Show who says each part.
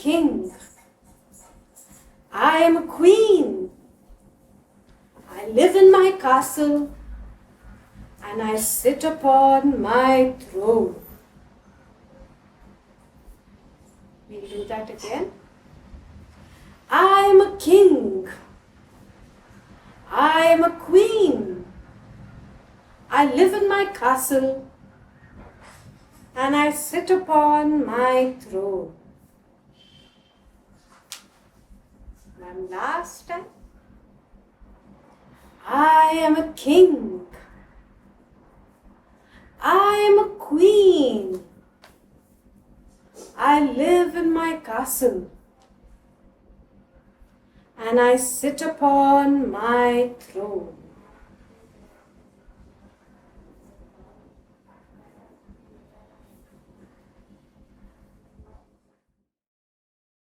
Speaker 1: king. I am a queen. I live in my castle and I sit upon my throne. We'll do that again. I am a king. I am a queen. I live in my castle and I sit upon my throne. One last time. I am a king. I am a queen. I live in my castle and I sit upon my throne.